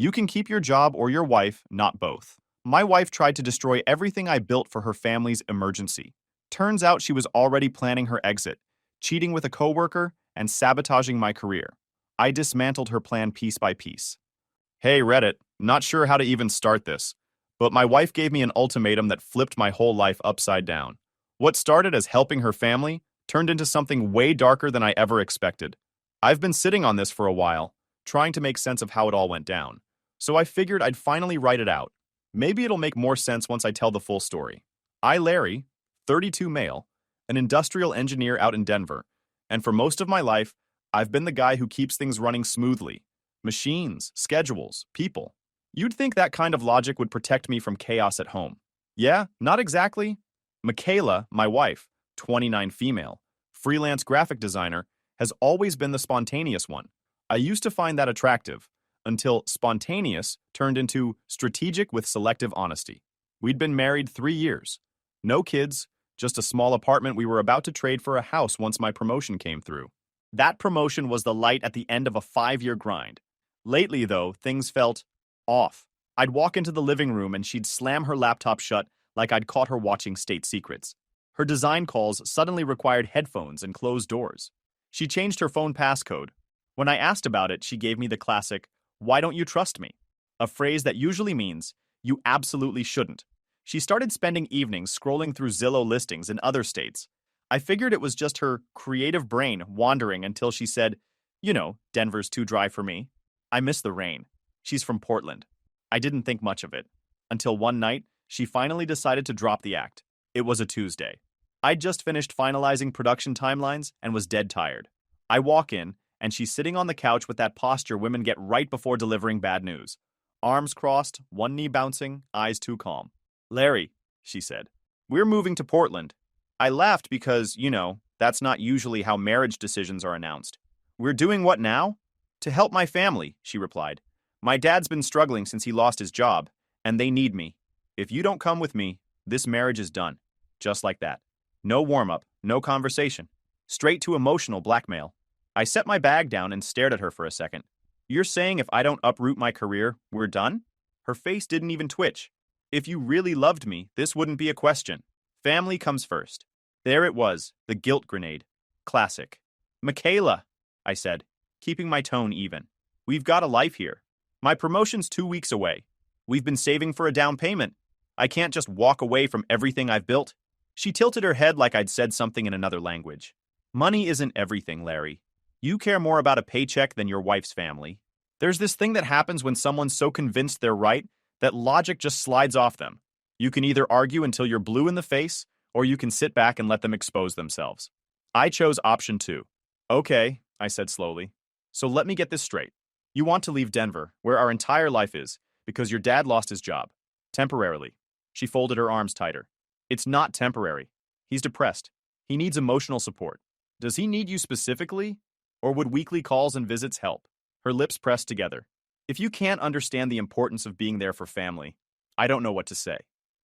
You can keep your job or your wife, not both. My wife tried to destroy everything I built for her family's emergency. Turns out she was already planning her exit, cheating with a coworker, and sabotaging my career. I dismantled her plan piece by piece. Hey Reddit, not sure how to even start this, but my wife gave me an ultimatum that flipped my whole life upside down. What started as helping her family turned into something way darker than I ever expected. I've been sitting on this for a while, trying to make sense of how it all went down. So I figured I'd finally write it out. Maybe it'll make more sense once I tell the full story. Larry, 32 male, an industrial engineer out in Denver, and for most of my life, I've been the guy who keeps things running smoothly. Machines, schedules, people. You'd think that kind of logic would protect me from chaos at home. Yeah, not exactly. Michaela, my wife, 29 female, freelance graphic designer, has always been the spontaneous one. I used to find that attractive, until spontaneous turned into strategic with selective honesty. We'd been married 3 years. No kids, just a small apartment we were about to trade for a house once my promotion came through. That promotion was the light at the end of a 5-year grind. Lately, though, things felt off. I'd walk into the living room and she'd slam her laptop shut like I'd caught her watching State Secrets. Her design calls suddenly required headphones and closed doors. She changed her phone passcode. When I asked about it, she gave me the classic, "Why don't you trust me?" A phrase that usually means, "You absolutely shouldn't." She started spending evenings scrolling through Zillow listings in other states. I figured it was just her creative brain wandering until she said, Denver's too dry for me. I miss the rain. She's from Portland. I didn't think much of it. Until one night, she finally decided to drop the act. It was a Tuesday. I'd just finished finalizing production timelines and was dead tired. I walk in, and she's sitting on the couch with that posture women get right before delivering bad news. Arms crossed, one knee bouncing, eyes too calm. "Larry," she said, "we're moving to Portland." I laughed because, that's not usually how marriage decisions are announced. "We're doing what now?" "To help my family," she replied. "My dad's been struggling since he lost his job, and they need me. If you don't come with me, this marriage is done." Just like that. No warm-up, no conversation. Straight to emotional blackmail. I set my bag down and stared at her for a second. "You're saying if I don't uproot my career, we're done?" Her face didn't even twitch. "If you really loved me, this wouldn't be a question. Family comes first." There it was, the guilt grenade. Classic. "Michaela," I said, keeping my tone even. "We've got a life here. My promotion's 2 weeks away. We've been saving for a down payment. I can't just walk away from everything I've built." She tilted her head like I'd said something in another language. "Money isn't everything, Larry. You care more about a paycheck than your wife's family. There's this thing that happens when someone's so convinced they're right that logic just slides off them. You can either argue until you're blue in the face, or you can sit back and let them expose themselves. I chose option 2. "Okay," I said slowly. "So let me get this straight. You want to leave Denver, where our entire life is, because your dad lost his job. Temporarily." She folded her arms tighter. "It's not temporary. He's depressed. He needs emotional support. Does he need you specifically? Or would weekly calls and visits help?" Her lips pressed together. "If you can't understand the importance of being there for family, I don't know what to say."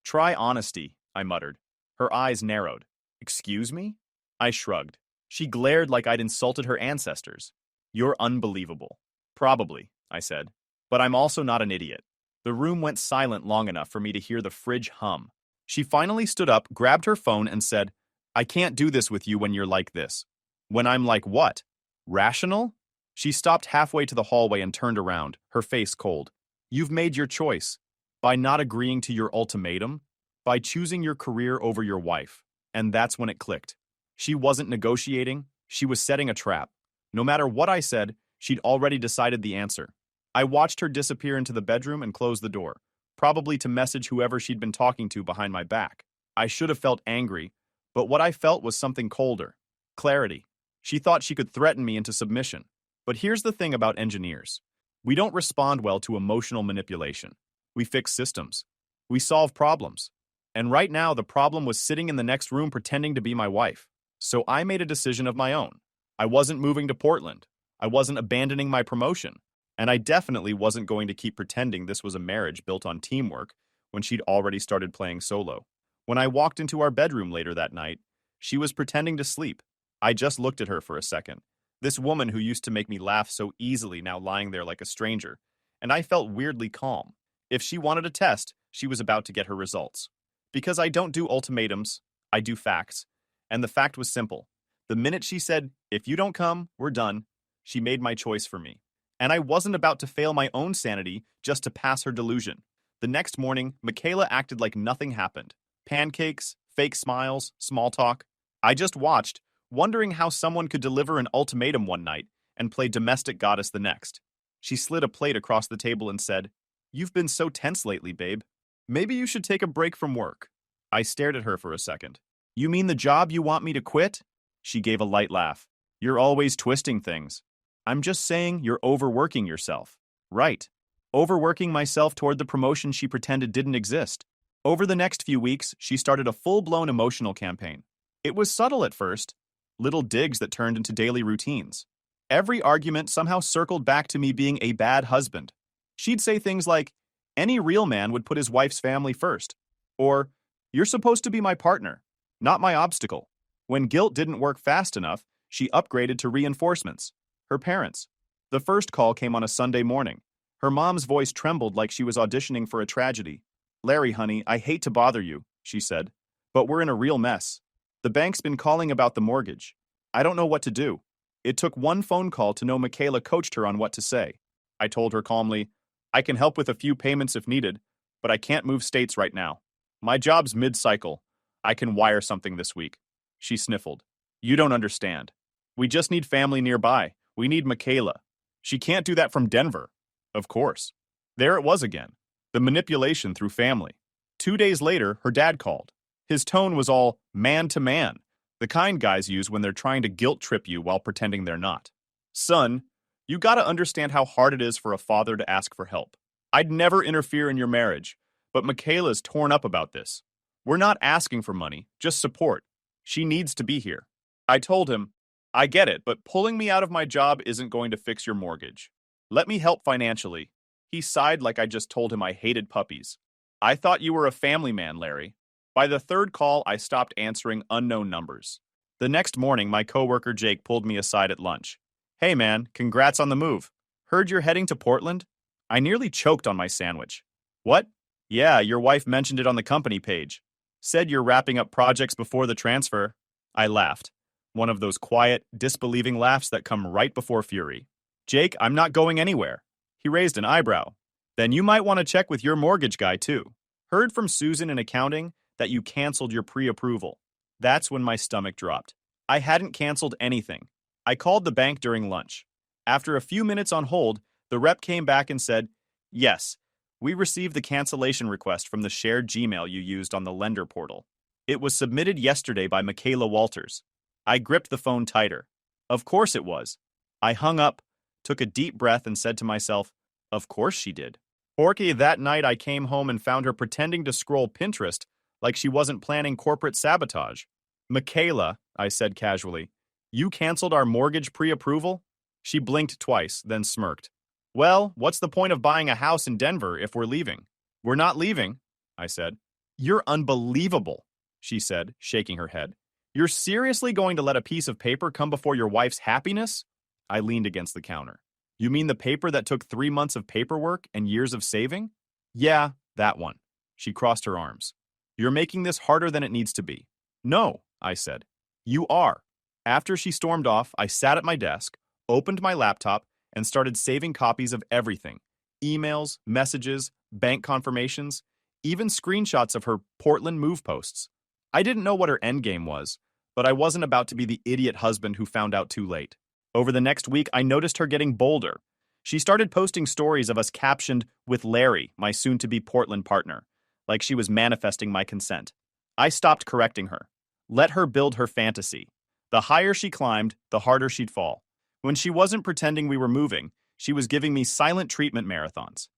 "Try honesty," I muttered. Her eyes narrowed. "Excuse me?" I shrugged. She glared like I'd insulted her ancestors. "You're unbelievable." "Probably," I said. "But I'm also not an idiot." The room went silent long enough for me to hear the fridge hum. She finally stood up, grabbed her phone, and said, "I can't do this with you when you're like this." "When I'm like what? Rational?" She stopped halfway to the hallway and turned around, her face cold. "You've made your choice. By not agreeing to your ultimatum, by choosing your career over your wife." And that's when it clicked. She wasn't negotiating, she was setting a trap. No matter what I said, she'd already decided the answer. I watched her disappear into the bedroom and close the door, probably to message whoever she'd been talking to behind my back. I should have felt angry, but what I felt was something colder. Clarity. She thought she could threaten me into submission. But here's the thing about engineers. We don't respond well to emotional manipulation. We fix systems. We solve problems. And right now, the problem was sitting in the next room pretending to be my wife. So I made a decision of my own. I wasn't moving to Portland. I wasn't abandoning my promotion. And I definitely wasn't going to keep pretending this was a marriage built on teamwork when she'd already started playing solo. When I walked into our bedroom later that night, she was pretending to sleep. I just looked at her for a second. This woman who used to make me laugh so easily now lying there like a stranger. and I felt weirdly calm. If she wanted a test, she was about to get her results. Because I don't do ultimatums, I do facts. And the fact was simple. The minute she said, "If you don't come, we're done," she made my choice for me. And I wasn't about to fail my own sanity just to pass her delusion. The next morning, Michaela acted like nothing happened. Pancakes, fake smiles, small talk. I just watched, wondering how someone could deliver an ultimatum one night and play domestic goddess the next. She slid a plate across the table and said, "You've been so tense lately, babe. Maybe you should take a break from work." I stared at her for a second. "You mean the job you want me to quit?" She gave a light laugh. "You're always twisting things." "I'm just saying you're overworking yourself." "Right. Overworking myself toward the promotion she pretended didn't exist." Over the next few weeks, she started a full-blown emotional campaign. It was subtle at first, little digs that turned into daily routines. Every argument somehow circled back to me being a bad husband. She'd say things like, "Any real man would put his wife's family first," or, "You're supposed to be my partner, not my obstacle." When guilt didn't work fast enough, she upgraded to reinforcements. Her parents. The first call came on a Sunday morning. Her mom's voice trembled like she was auditioning for a tragedy. "Larry, honey, I hate to bother you," she said, "but we're in a real mess. The bank's been calling about the mortgage. I don't know what to do." It took one phone call to know Michaela coached her on what to say. I told her calmly, "I can help with a few payments if needed, but I can't move states right now. My job's mid-cycle. I can wire something this week." She sniffled. "You don't understand. We just need family nearby. We need Michaela. She can't do that from Denver." Of course. There it was again. The manipulation through family. 2 days later, her dad called. His tone was all man-to-man, the kind guys use when they're trying to guilt-trip you while pretending they're not. "Son, you gotta understand how hard it is for a father to ask for help. I'd never interfere in your marriage, but Michaela's torn up about this. We're not asking for money, just support. She needs to be here." I told him, "I get it, but pulling me out of my job isn't going to fix your mortgage. Let me help financially." He sighed like I just told him I hated puppies. "I thought you were a family man, Larry." By the third call, I stopped answering unknown numbers. The next morning, my coworker Jake pulled me aside at lunch. "Hey man, congrats on the move. Heard you're heading to Portland?" I nearly choked on my sandwich. "What?" "Yeah, your wife mentioned it on the company page. Said you're wrapping up projects before the transfer." I laughed. One of those quiet, disbelieving laughs that come right before fury. "Jake, I'm not going anywhere." He raised an eyebrow. "Then you might want to check with your mortgage guy too. Heard from Susan in accounting that you canceled your pre-approval." That's when my stomach dropped. I hadn't canceled anything. I called the bank during lunch. After a few minutes on hold, the rep came back and said, "Yes, we received the cancellation request from the shared Gmail you used on the lender portal. It was submitted yesterday by Michaela Walters." I gripped the phone tighter. Of course it was. I hung up, took a deep breath, and said to myself, of course she did. Porque that night I came home and found her pretending to scroll Pinterest like she wasn't planning corporate sabotage. "Michaela," I said casually, "you canceled our mortgage pre-approval?" She blinked twice, then smirked. "Well, what's the point of buying a house in Denver if we're leaving?" "We're not leaving," I said. "You're unbelievable," she said, shaking her head. "You're seriously going to let a piece of paper come before your wife's happiness?" I leaned against the counter. "You mean the paper that took 3 months of paperwork and years of saving?" "Yeah, that one." She crossed her arms. "You're making this harder than it needs to be." "No," I said. "You are." After she stormed off, I sat at my desk, opened my laptop, and started saving copies of everything. Emails, messages, bank confirmations, even screenshots of her Portland move posts. I didn't know what her endgame was, but I wasn't about to be the idiot husband who found out too late. Over the next week, I noticed her getting bolder. She started posting stories of us captioned, "with Larry, my soon-to-be Portland partner," like she was manifesting my consent. I stopped correcting her. Let her build her fantasy. The higher she climbed, the harder she'd fall. When she wasn't pretending we were moving, she was giving me silent treatment marathons.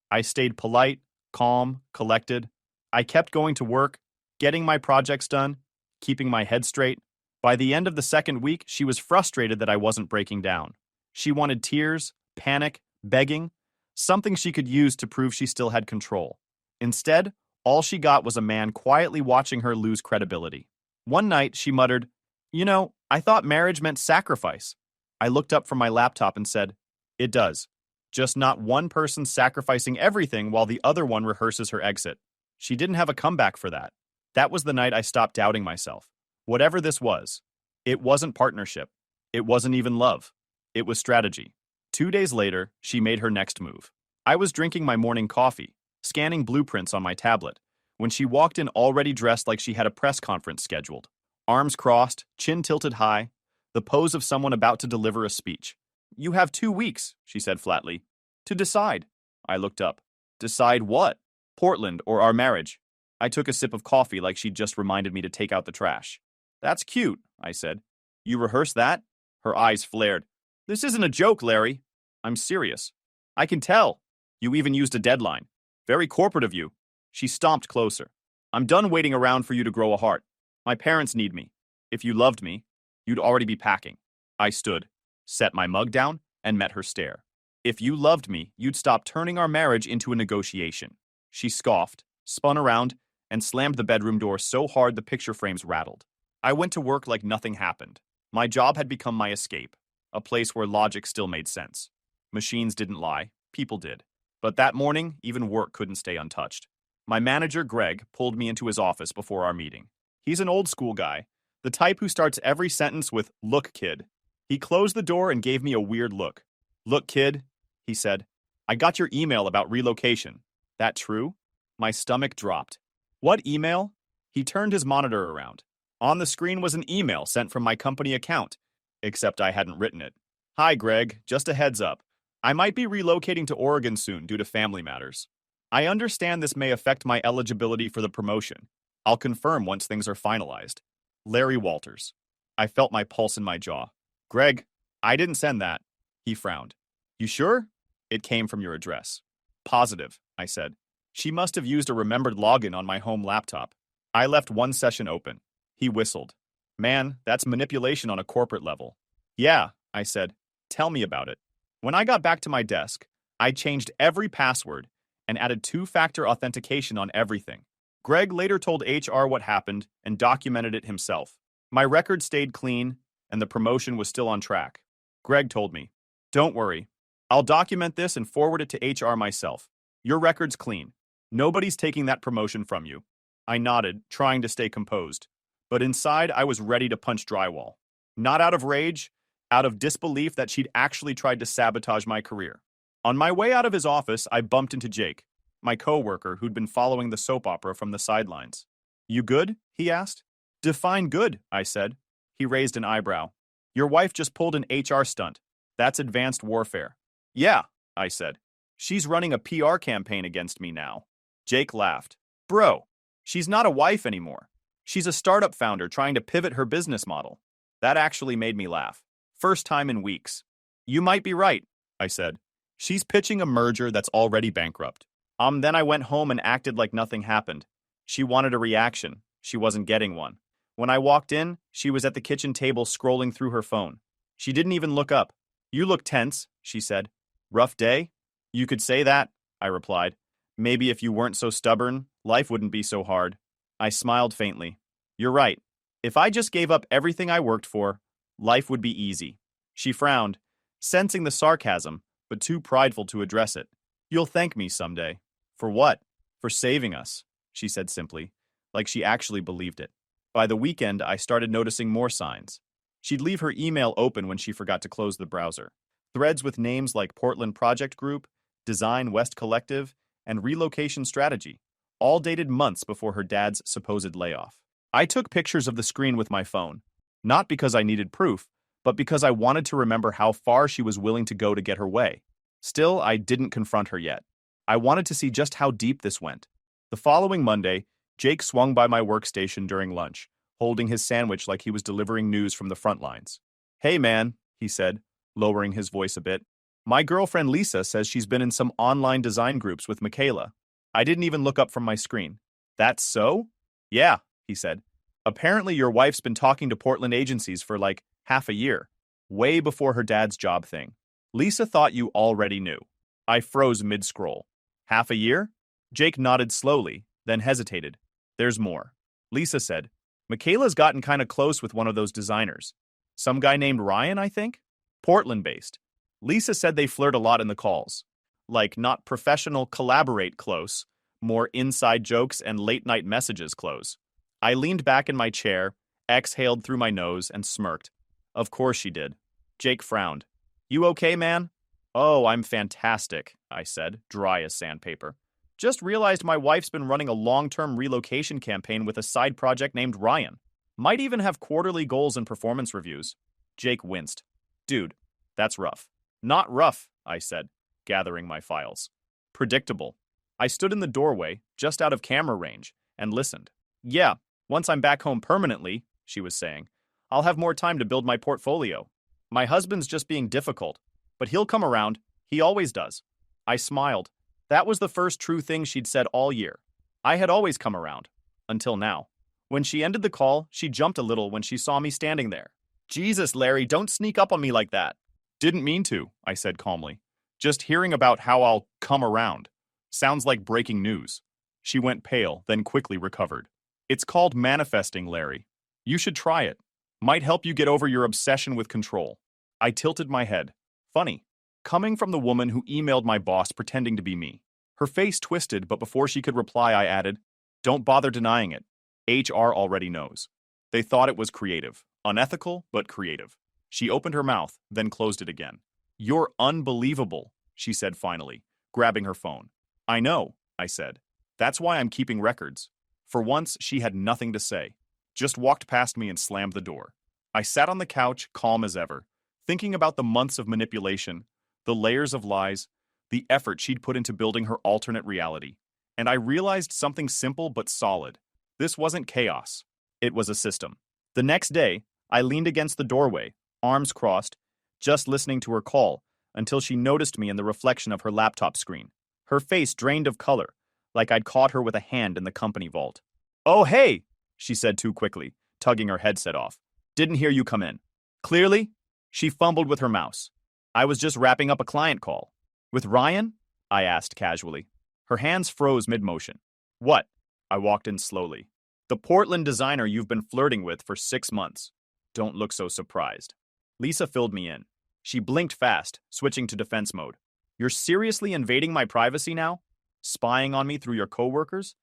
I stayed polite, calm, collected. I kept going to work, getting my projects done, keeping my head straight. By the end of the second week, she was frustrated that I wasn't breaking down. She wanted tears, panic, begging, something she could use to prove she still had control. Instead, all she got was a man quietly watching her lose credibility. One night, she muttered, "You know, I thought marriage meant sacrifice." I looked up from my laptop and said, "It does. Just not one person sacrificing everything while the other one rehearses her exit. She didn't have a comeback for that. That was the night I stopped doubting myself. Whatever this was, it wasn't partnership. It wasn't even love. It was strategy. 2 days later, she made her next move. I was drinking my morning coffee, scanning blueprints on my tablet, when she walked in already dressed like she had a press conference scheduled. Arms crossed, chin tilted high, the pose of someone about to deliver a speech. "You have 2 weeks," she said flatly, "to decide." I looked up. Decide what? Portland or our marriage? I took a sip of coffee like she'd just reminded me to take out the trash. "That's cute," I said. "You rehearsed that?" Her eyes flared. "This isn't a joke, Larry. I'm serious." "I can tell. You even used a deadline. Very corporate of you." She stomped closer. "I'm done waiting around for you to grow a heart. My parents need me. If you loved me, you'd already be packing." I stood, set my mug down, and met her stare. "If you loved me, you'd stop turning our marriage into a negotiation." She scoffed, spun around, and slammed the bedroom door so hard the picture frames rattled. I went to work like nothing happened. My job had become my escape, a place where logic still made sense. Machines didn't lie, people did. But that morning, even work couldn't stay untouched. My manager, Greg, pulled me into his office before our meeting. He's an old school guy, the type who starts every sentence with, "Look, kid." He closed the door and gave me a weird look. "Look, kid," he said, "I got your email about relocation. That true?" My stomach dropped. "What email?" He turned his monitor around. On the screen was an email sent from my company account, except I hadn't written it. "Hi, Greg, just a heads up. I might be relocating to Oregon soon due to family matters. I understand this may affect my eligibility for the promotion. I'll confirm once things are finalized. Larry Walters." I felt my pulse in my jaw. "Greg, I didn't send that." He frowned. "You sure?" "It came from your address." "Positive," I said. She must have used a remembered login on my home laptop. I left one session open. He whistled. "Man, that's manipulation on a corporate level." "Yeah," I said. "Tell me about it." When I got back to my desk, I changed every password and added two-factor authentication on everything. Greg later told HR what happened and documented it himself. My record stayed clean, and the promotion was still on track. Greg told me, "Don't worry. I'll document this and forward it to HR myself. Your record's clean. Nobody's taking that promotion from you." I nodded, trying to stay composed. But inside, I was ready to punch drywall. Not out of rage, out of disbelief that she'd actually tried to sabotage my career. On my way out of his office, I bumped into Jake, my coworker who'd been following the soap opera from the sidelines. "You good?" he asked. "Define good," I said. He raised an eyebrow. "Your wife just pulled an HR stunt. That's advanced warfare." "Yeah," I said. "She's running a PR campaign against me now." Jake laughed. "Bro, she's not a wife anymore. She's a startup founder trying to pivot her business model." That actually made me laugh. First time in weeks. "You might be right," I said. "She's pitching a merger that's already bankrupt." Then I went home and acted like nothing happened. She wanted a reaction. She wasn't getting one. When I walked in, she was at the kitchen table scrolling through her phone. She didn't even look up. "You look tense," she said. "Rough day?" "You could say that," I replied. "Maybe if you weren't so stubborn, life wouldn't be so hard." I smiled faintly. "You're right. If I just gave up everything I worked for, life would be easy." She frowned, sensing the sarcasm, but too prideful to address it. "You'll thank me someday." "For what?" "For saving us," she said simply, like she actually believed it. By the weekend, I started noticing more signs. She'd leave her email open when she forgot to close the browser. Threads with names like Portland Project Group, Design West Collective, and Relocation Strategy, all dated months before her dad's supposed layoff. I took pictures of the screen with my phone, not because I needed proof, but because I wanted to remember how far she was willing to go to get her way. Still, I didn't confront her yet. I wanted to see just how deep this went. The following Monday, Jake swung by my workstation during lunch, holding his sandwich like he was delivering news from the front lines. "Hey man," he said, lowering his voice a bit. "My girlfriend Lisa says she's been in some online design groups with Michaela." I didn't even look up from my screen. "That's so?" "Yeah," he said. "Apparently your wife's been talking to Portland agencies for like half a year, way before her dad's job thing. Lisa thought you already knew." I froze mid-scroll. "Half a year?" Jake nodded slowly, then hesitated. "There's more." Lisa said, "Michaela's gotten kind of close with one of those designers. Some guy named Ryan, I think? Portland-based. Lisa said they flirt a lot in the calls. Like not professional collaborate close, more inside jokes and late night messages close. I leaned back in my chair, exhaled through my nose, and smirked. Of course she did. Jake frowned. You okay, man? Oh, I'm fantastic, I said, dry as sandpaper. Just realized my wife's been running a long-term relocation campaign with a side project named Ryan. Might even have quarterly goals and performance reviews. Jake winced. Dude, that's rough. Not rough, I said, gathering my files. Predictable. I stood in the doorway, just out of camera range, and listened. Yeah, once I'm back home permanently, she was saying, I'll have more time to build my portfolio. My husband's just being difficult, but he'll come around. He always does. I smiled. That was the first true thing she'd said all year. I had always come around. Until now. When she ended the call, she jumped a little when she saw me standing there. Jesus, Larry, don't sneak up on me like that. Didn't mean to, I said calmly. Just hearing about how I'll come around. Sounds like breaking news. She went pale, then quickly recovered. It's called manifesting, Larry. You should try it. Might help you get over your obsession with control. I tilted my head. Funny. Coming from the woman who emailed my boss pretending to be me. Her face twisted, but before she could reply, I added, Don't bother denying it. HR already knows. They thought it was creative. Unethical, but creative. She opened her mouth, then closed it again. You're unbelievable, she said finally, grabbing her phone. I know, I said. That's why I'm keeping records. For once, she had nothing to say. Just walked past me and slammed the door. I sat on the couch, calm as ever, thinking about the months of manipulation, the layers of lies, the effort she'd put into building her alternate reality. And I realized something simple but solid. This wasn't chaos. It was a system. The next day, I leaned against the doorway, arms crossed, just listening to her call, until she noticed me in the reflection of her laptop screen. Her face drained of color, like I'd caught her with a hand in the company vault. Oh, hey, she said too quickly, tugging her headset off. Didn't hear you come in. Clearly? She fumbled with her mouse. I was just wrapping up a client call. With Ryan? I asked casually. Her hands froze mid-motion. What? I walked in slowly. The Portland designer you've been flirting with for 6 months. Don't look so surprised. Lisa filled me in. She blinked fast, switching to defense mode. You're seriously invading my privacy now? Spying on me through your coworkers?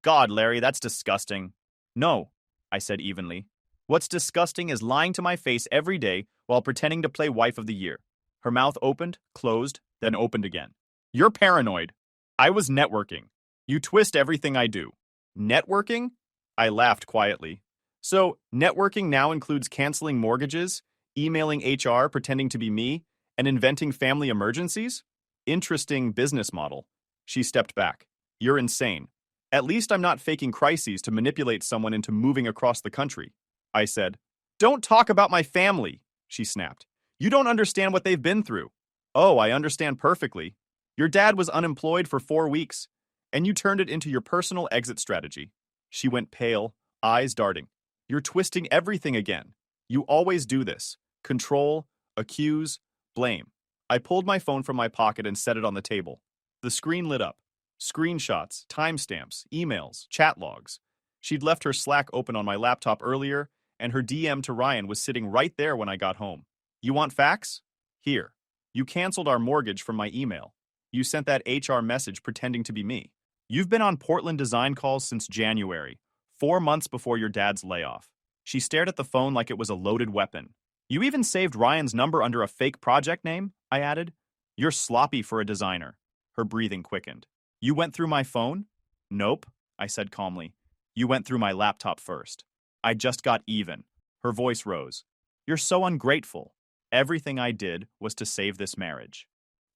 God, Larry, that's disgusting. No, I said evenly. What's disgusting is lying to my face every day while pretending to play wife of the year. Her mouth opened, closed, then opened again. You're paranoid. I was networking. You twist everything I do. Networking? I laughed quietly. So, networking now includes canceling mortgages, emailing HR pretending to be me, and inventing family emergencies? Interesting business model. She stepped back. You're insane. At least I'm not faking crises to manipulate someone into moving across the country. I said. Don't talk about my family, she snapped. You don't understand what they've been through. Oh, I understand perfectly. Your dad was unemployed for 4 weeks, and you turned it into your personal exit strategy. She went pale, eyes darting. You're twisting everything again. You always do this. Control, accuse, blame. I pulled my phone from my pocket and set it on the table. The screen lit up. Screenshots, timestamps, emails, chat logs. She'd left her Slack open on my laptop earlier, and her DM to Ryan was sitting right there when I got home. You want facts? Here. You canceled our mortgage from my email. You sent that HR message pretending to be me. You've been on Portland design calls since January, 4 months before your dad's layoff. She stared at the phone like it was a loaded weapon. You even saved Ryan's number under a fake project name, I added. You're sloppy for a designer. Her breathing quickened. You went through my phone? Nope, I said calmly. You went through my laptop first. I just got even. Her voice rose. You're so ungrateful. Everything I did was to save this marriage.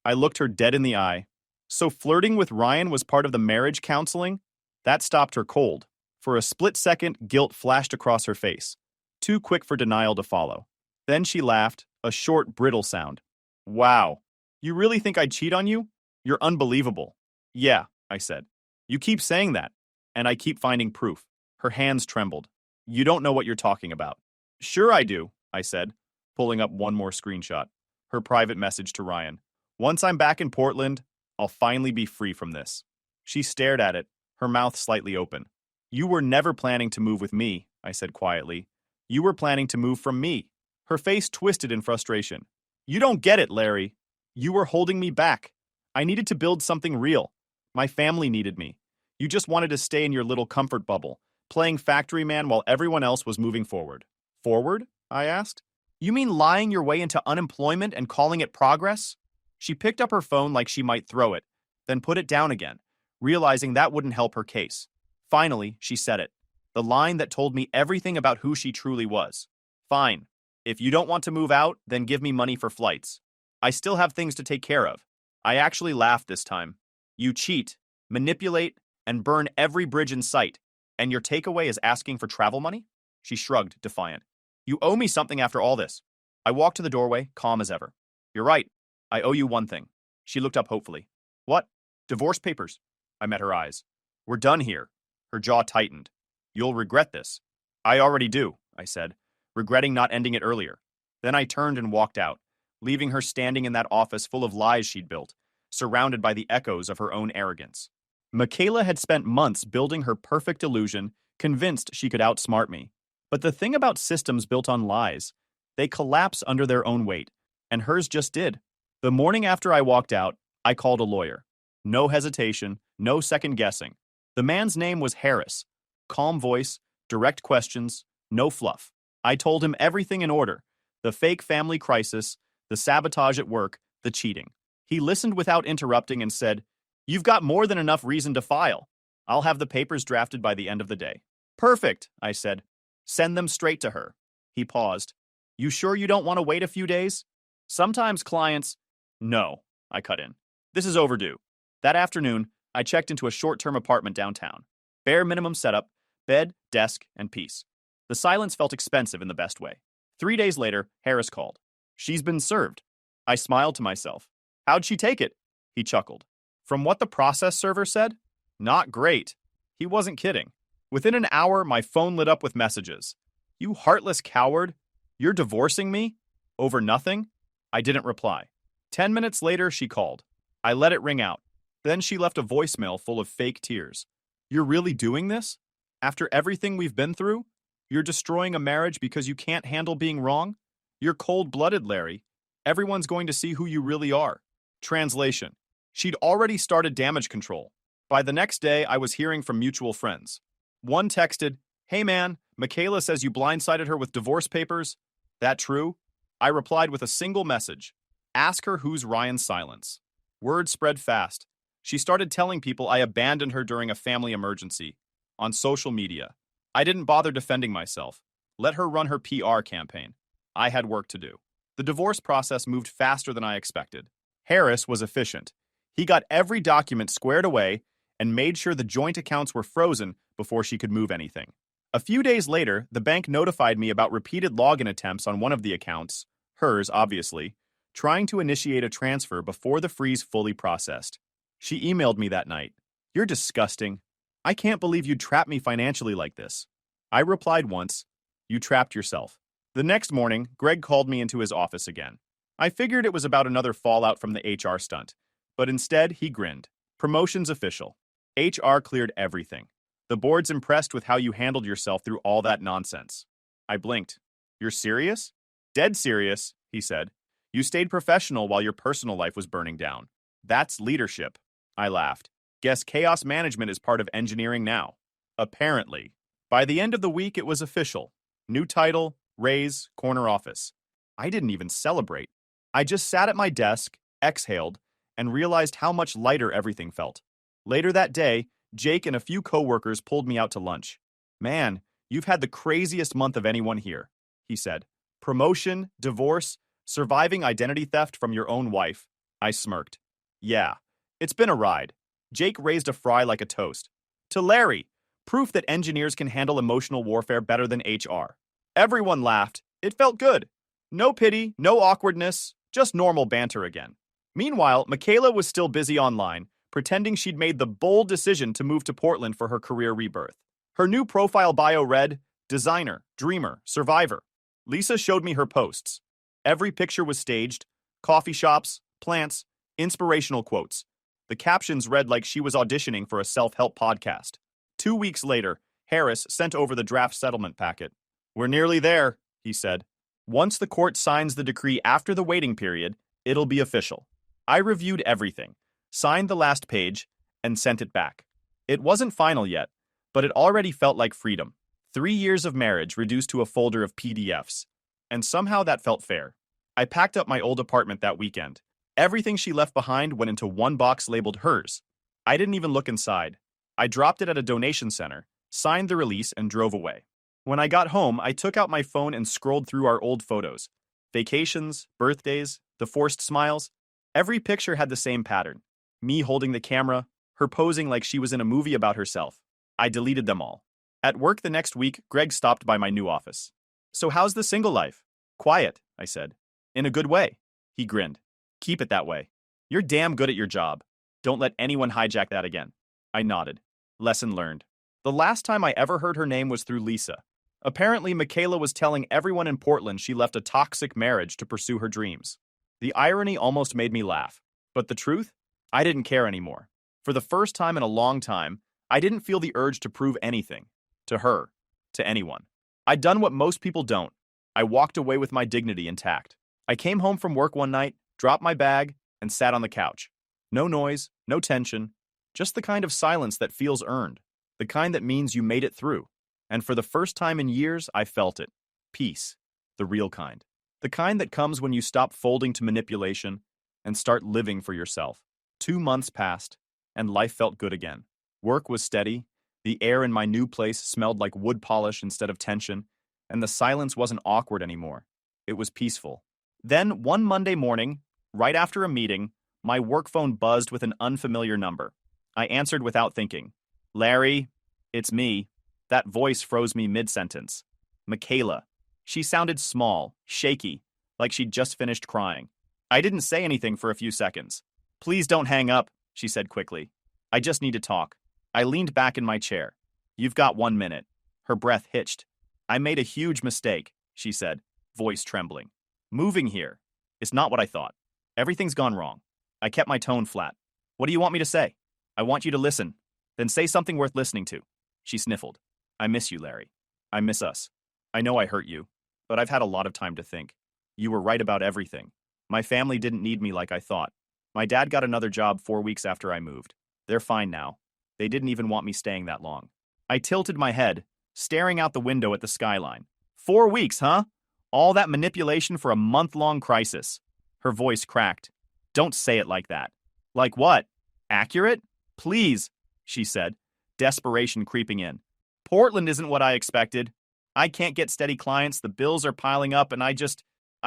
I looked her dead in the eye. So flirting with Ryan was part of the marriage counseling? That stopped her cold. For a split second, guilt flashed across her face. Too quick for denial to follow. Then she laughed, a short, brittle sound. Wow. You really think I'd cheat on you? You're unbelievable. Yeah, I said. You keep saying that, and I keep finding proof. Her hands trembled. You don't know what you're talking about. Sure I do, I said, pulling up one more screenshot. Her private message to Ryan. Once I'm back in Portland, I'll finally be free from this. She stared at it, her mouth slightly open. You were never planning to move with me, I said quietly. You were planning to move from me. Her face twisted in frustration. You don't get it, Larry. You were holding me back. I needed to build something real. My family needed me. You just wanted to stay in your little comfort bubble, playing factory man while everyone else was moving forward. Forward? I asked. You mean lying your way into unemployment and calling it progress? She picked up her phone like she might throw it, then put it down again, realizing that wouldn't help her case. Finally, she said it. The line that told me everything about who she truly was. Fine. If you don't want to move out, then give me money for flights. I still have things to take care of. I actually laughed this time. You cheat, manipulate, and burn every bridge in sight, and your takeaway is asking for travel money? She shrugged, defiant. You owe me something after all this. I walked to the doorway, calm as ever. You're right. I owe you one thing. She looked up hopefully. What? Divorce papers. I met her eyes. We're done here. Her jaw tightened. You'll regret this. I already do, I said, regretting not ending it earlier. Then I turned and walked out, leaving her standing in that office full of lies she'd built, surrounded by the echoes of her own arrogance. Michaela had spent months building her perfect illusion, convinced she could outsmart me. But the thing about systems built on lies, they collapse under their own weight, and hers just did. The morning after I walked out, I called a lawyer. No hesitation, no second guessing. The man's name was Harris. Calm voice, direct questions, no fluff. I told him everything in order. The fake family crisis, the sabotage at work, the cheating. He listened without interrupting and said, You've got more than enough reason to file. I'll have the papers drafted by the end of the day. Perfect, I said. Send them straight to her. He paused. You sure you don't want to wait a few days? Sometimes clients... No, I cut in. This is overdue. That afternoon, I checked into a short-term apartment downtown. Bare minimum setup, bed, desk, and peace. The silence felt expensive in the best way. 3 days later, Harris called. She's been served. I smiled to myself. How'd she take it? He chuckled. From what the process server said? Not great. He wasn't kidding. Within an hour, my phone lit up with messages. You heartless coward. You're divorcing me? Over nothing? I didn't reply. 10 minutes later, she called. I let it ring out. Then she left a voicemail full of fake tears. You're really doing this? After everything we've been through? You're destroying a marriage because you can't handle being wrong? You're cold-blooded, Larry. Everyone's going to see who you really are. Translation. She'd already started damage control. By the next day, I was hearing from mutual friends. One texted, Hey man, Michaela says you blindsided her with divorce papers. That true? I replied with a single message. Ask her who's Ryan Silence. Word spread fast. She started telling people I abandoned her during a family emergency. On social media. I didn't bother defending myself. Let her run her PR campaign. I had work to do. The divorce process moved faster than I expected. Harris was efficient. He got every document squared away and made sure the joint accounts were frozen before she could move anything. A few days later, the bank notified me about repeated login attempts on one of the accounts, hers obviously, trying to initiate a transfer before the freeze fully processed. She emailed me that night. You're disgusting. I can't believe you'd trap me financially like this. I replied once, You trapped yourself. The next morning, Greg called me into his office again. I figured it was about another fallout from the HR stunt, but instead he grinned. Promotion's official. HR cleared everything. The board's impressed with how you handled yourself through all that nonsense. I blinked. You're serious? Dead serious, he said. You stayed professional while your personal life was burning down. That's leadership. I laughed. Guess chaos management is part of engineering now. Apparently. By the end of the week, it was official. New title, raise, corner office. I didn't even celebrate. I just sat at my desk, exhaled, and realized how much lighter everything felt. Later that day, Jake and a few coworkers pulled me out to lunch. Man, you've had the craziest month of anyone here, he said. Promotion, divorce, surviving identity theft from your own wife. I smirked. Yeah, it's been a ride. Jake raised a fry like a toast. To Larry, proof that engineers can handle emotional warfare better than HR. Everyone laughed. It felt good. No pity, no awkwardness, just normal banter again. Meanwhile, Michaela was still busy online, pretending she'd made the bold decision to move to Portland for her career rebirth. Her new profile bio read, Designer, Dreamer, Survivor. Lisa showed me her posts. Every picture was staged. Coffee shops, plants, inspirational quotes. The captions read like she was auditioning for a self-help podcast. 2 weeks later, Harris sent over the draft settlement packet. We're nearly there, he said. Once the court signs the decree after the waiting period, it'll be official. I reviewed everything, signed the last page, and sent it back. It wasn't final yet, but it already felt like freedom. 3 years of marriage reduced to a folder of PDFs. And somehow that felt fair. I packed up my old apartment that weekend. Everything she left behind went into one box labeled hers. I didn't even look inside. I dropped it at a donation center, signed the release, and drove away. When I got home, I took out my phone and scrolled through our old photos. Vacations, birthdays, the forced smiles. Every picture had the same pattern. Me holding the camera, her posing like she was in a movie about herself. I deleted them all. At work the next week, Greg stopped by my new office. "So how's the single life?" "Quiet," I said. "In a good way." He grinned. "Keep it that way. You're damn good at your job. Don't let anyone hijack that again." I nodded. Lesson learned. The last time I ever heard her name was through Lisa. Apparently, Michaela was telling everyone in Portland she left a toxic marriage to pursue her dreams. The irony almost made me laugh. But the truth? I didn't care anymore. For the first time in a long time, I didn't feel the urge to prove anything. To her. To anyone. I'd done what most people don't. I walked away with my dignity intact. I came home from work one night, dropped my bag, and sat on the couch. No noise, no tension, just the kind of silence that feels earned. The kind that means you made it through. And for the first time in years, I felt it. Peace. The real kind. The kind that comes when you stop folding to manipulation and start living for yourself. 2 months passed, and life felt good again. Work was steady, the air in my new place smelled like wood polish instead of tension, and the silence wasn't awkward anymore. It was peaceful. Then, one Monday morning, right after a meeting, my work phone buzzed with an unfamiliar number. I answered without thinking. "Larry, it's me." That voice froze me mid-sentence. Michaela. She sounded small, shaky, like she'd just finished crying. I didn't say anything for a few seconds. "Please don't hang up," she said quickly. "I just need to talk." I leaned back in my chair. "You've got 1 minute." Her breath hitched. "I made a huge mistake," she said, voice trembling. "Moving here. It's not what I thought. Everything's gone wrong." I kept my tone flat. "What do you want me to say?" "I want you to listen. Then say something worth listening to." She sniffled. "I miss you, Larry. I miss us. I know I hurt you, but I've had a lot of time to think. You were right about everything. My family didn't need me like I thought. My dad got another job 4 weeks after I moved. They're fine now. They didn't even want me staying that long." I tilted my head, staring out the window at the skyline. 4 weeks, huh? All that manipulation for a month-long crisis. Her voice cracked. "Don't say it like that." "Like what? Accurate? Please," she said, desperation creeping in. "Portland isn't what I expected. I can't get steady clients, the bills are piling up, and I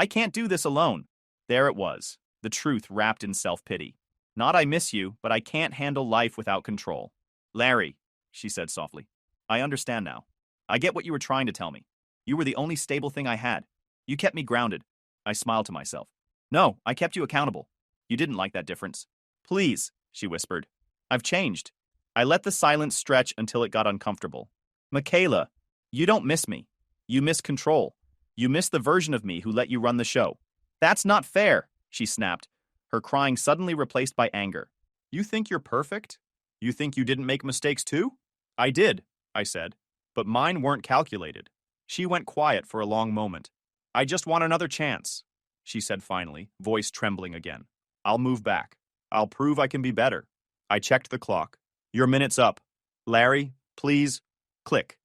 can't do this alone." There it was, the truth wrapped in self-pity. Not I miss you, but I can't handle life without control. "Larry," she said softly, "I understand now. I get what you were trying to tell me. You were the only stable thing I had. You kept me grounded." I smiled to myself. "No, I kept you accountable. You didn't like that difference." "Please," she whispered. "I've changed." I let the silence stretch until it got uncomfortable. "Michaela, you don't miss me. You miss control. You miss the version of me who let you run the show." "That's not fair," she snapped, her crying suddenly replaced by anger. "You think you're perfect? You think you didn't make mistakes too?" "I did," I said, "but mine weren't calculated." She went quiet for a long moment. "I just want another chance," she said finally, voice trembling again. "I'll move back. I'll prove I can be better." I checked the clock. "Your minute's up. Larry, please." Click.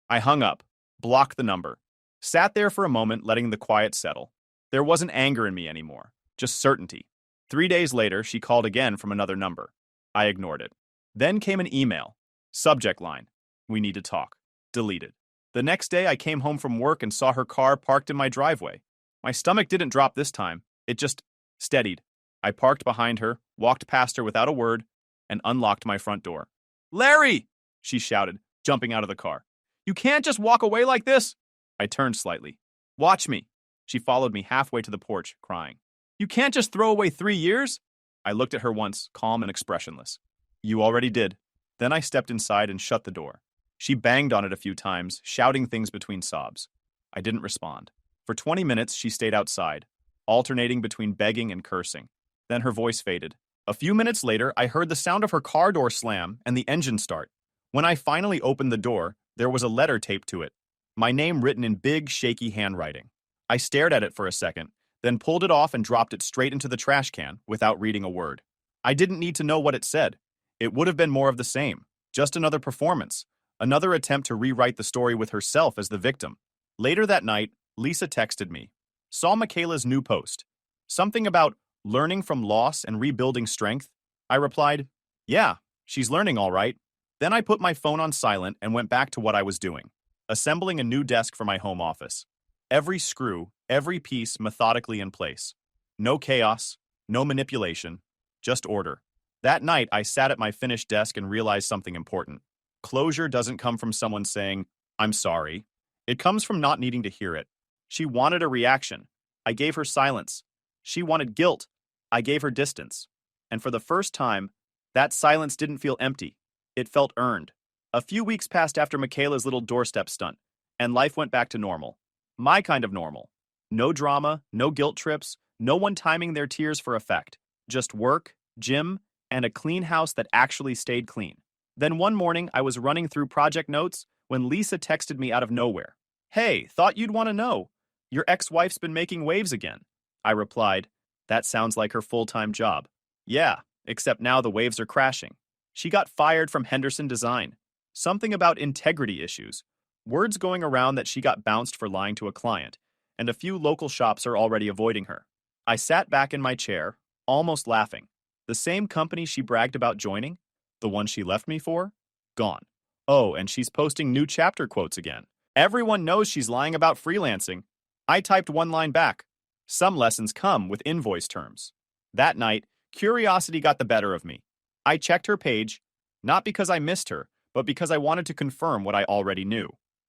I hung up, blocked the number, sat there for a moment letting the quiet settle. There wasn't anger in me anymore, just certainty. 3 days later, she called again from another number. I ignored it. Then came an email. Subject line: "We need to talk." Deleted. The next day, I came home from work and saw her car parked in my driveway. My stomach didn't drop this time. It just steadied. I parked behind her, walked past her without a word, and unlocked my front door. "Larry!" she shouted, jumping out of the car. "You can't just walk away like this!" I turned slightly. "Watch me." She followed me halfway to the porch, crying. "You can't just throw away 3 years!" I looked at her once, calm and expressionless. "You already did." Then I stepped inside and shut the door. She banged on it a few times, shouting things between sobs. I didn't respond. For 20 minutes, she stayed outside, alternating between begging and cursing. Then her voice faded. A few minutes later, I heard the sound of her car door slam and the engine start. When I finally opened the door, there was a letter taped to it. My name written in big, shaky handwriting. I stared at it for a second, then pulled it off and dropped it straight into the trash can without reading a word. I didn't need to know what it said. It would have been more of the same. Just another performance. Another attempt to rewrite the story with herself as the victim. Later that night, Lisa texted me. Saw Michaela's new post. Something about learning from loss and rebuilding strength. I replied, yeah, she's learning all right. Then I put my phone on silent and went back to what I was doing, assembling a new desk for my home office. Every screw, every piece methodically in place. No chaos, no manipulation, just order. That night, I sat at my finished desk and realized something important. Closure doesn't come from someone saying, I'm sorry. It comes from not needing to hear it. She wanted a reaction. I gave her silence. She wanted guilt. I gave her distance. And for the first time, that silence didn't feel empty. It felt earned. A few weeks passed after Michaela's little doorstep stunt, and life went back to normal. My kind of normal. No drama, no guilt trips, no one timing their tears for effect. Just work, gym, and a clean house that actually stayed clean. Then one morning, I was running through project notes when Lisa texted me out of nowhere. Hey, thought you'd want to know. Your ex-wife's been making waves again. I replied, that sounds like her full-time job. Yeah, except now the waves are crashing. She got fired from Henderson Design. Something about integrity issues. Words going around that she got bounced for lying to a client, and a few local shops are already avoiding her. I sat back in my chair, almost laughing. The same company she bragged about joining? The one she left me for? Gone. Oh, and she's posting new chapter quotes again. Everyone knows she's lying about freelancing. I typed one line back. Some lessons come with invoice terms. That night, curiosity got the better of me. I checked her page, not because I missed her, but because I wanted to confirm what I already knew.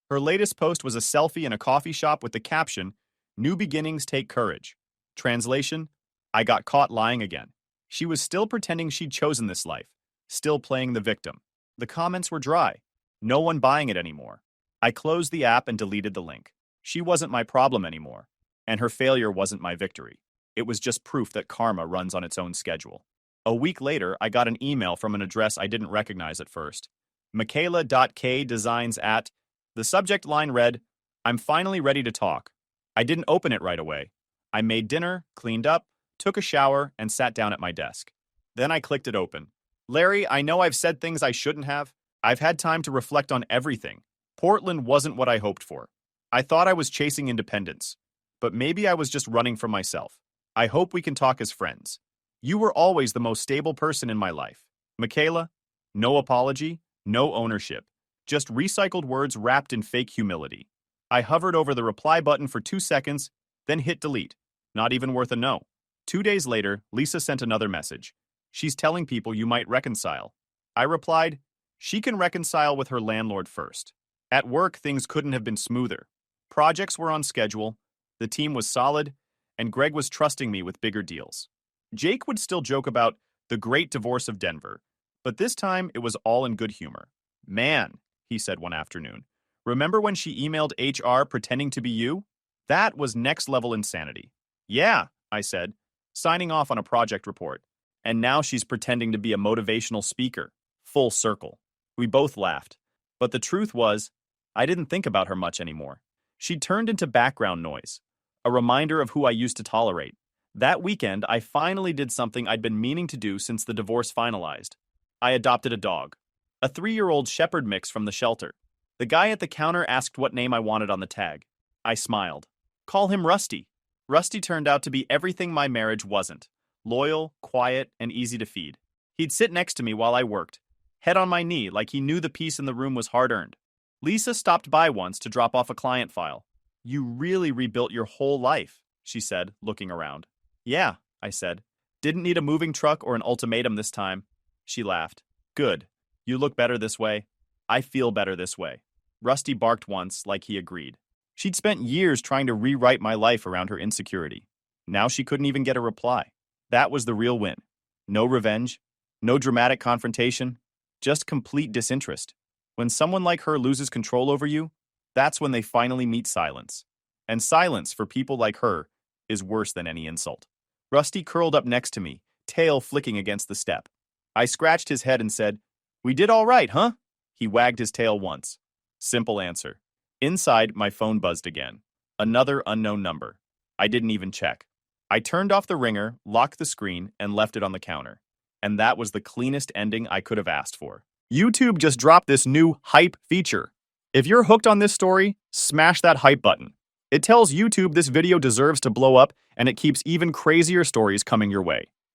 Her latest post was a selfie in a coffee shop with the caption, New beginnings take courage. Translation, I got caught lying again. She was still pretending she'd chosen this life, still playing the victim. The comments were dry. No one buying it anymore. I closed the app and deleted the link. She wasn't my problem anymore, and her failure wasn't my victory. It was just proof that karma runs on its own schedule. A week later, I got an email from an address I didn't recognize at first. Michaela.kdesigns at. The subject line read, I'm finally ready to talk. I didn't open it right away. I made dinner, cleaned up, took a shower, and sat down at my desk. Then I clicked it open. Larry, I know I've said things I shouldn't have. I've had time to reflect on everything. Portland wasn't what I hoped for. I thought I was chasing independence, but maybe I was just running from myself. I hope we can talk as friends. You were always the most stable person in my life. Michaela, no apology, no ownership. Just recycled words wrapped in fake humility. I hovered over the reply button for 2 seconds, then hit delete. Not even worth a no. 2 days later, Lisa sent another message. She's telling people you might reconcile. I replied, she can reconcile with her landlord first. At work, things couldn't have been smoother. Projects were on schedule, the team was solid, and Greg was trusting me with bigger deals. Jake would still joke about the great divorce of Denver, but this time it was all in good humor. Man, he said one afternoon, remember when she emailed HR pretending to be you? That was next-level insanity. Yeah, I said, signing off on a project report. And now she's pretending to be a motivational speaker. Full circle. We both laughed. But the truth was, I didn't think about her much anymore. She turned into background noise, a reminder of who I used to tolerate. That weekend, I finally did something I'd been meaning to do since the divorce finalized. I adopted a dog. A 3-year-old shepherd mix from the shelter. The guy at the counter asked what name I wanted on the tag. I smiled. Call him Rusty. Rusty turned out to be everything my marriage wasn't. Loyal, quiet, and easy to feed. He'd sit next to me while I worked, head on my knee like he knew the peace in the room was hard-earned. Lisa stopped by once to drop off a client file. You really rebuilt your whole life, she said, looking around. Yeah, I said. Didn't need a moving truck or an ultimatum this time. She laughed. Good. You look better this way. I feel better this way. Rusty barked once, like he agreed. She'd spent years trying to rewrite my life around her insecurity. Now she couldn't even get a reply. That was the real win. No revenge, no dramatic confrontation, just complete disinterest. When someone like her loses control over you, that's when they finally meet silence. And silence, for people like her, is worse than any insult. Rusty curled up next to me, tail flicking against the step. I scratched his head and said, We did all right, huh? He wagged his tail once. Simple answer. Inside, my phone buzzed again. Another unknown number. I didn't even check. I turned off the ringer, locked the screen, and left it on the counter. And that was the cleanest ending I could have asked for. YouTube just dropped this new hype feature. If you're hooked on this story, smash that hype button. It tells YouTube this video deserves to blow up, and it keeps even crazier stories coming your way.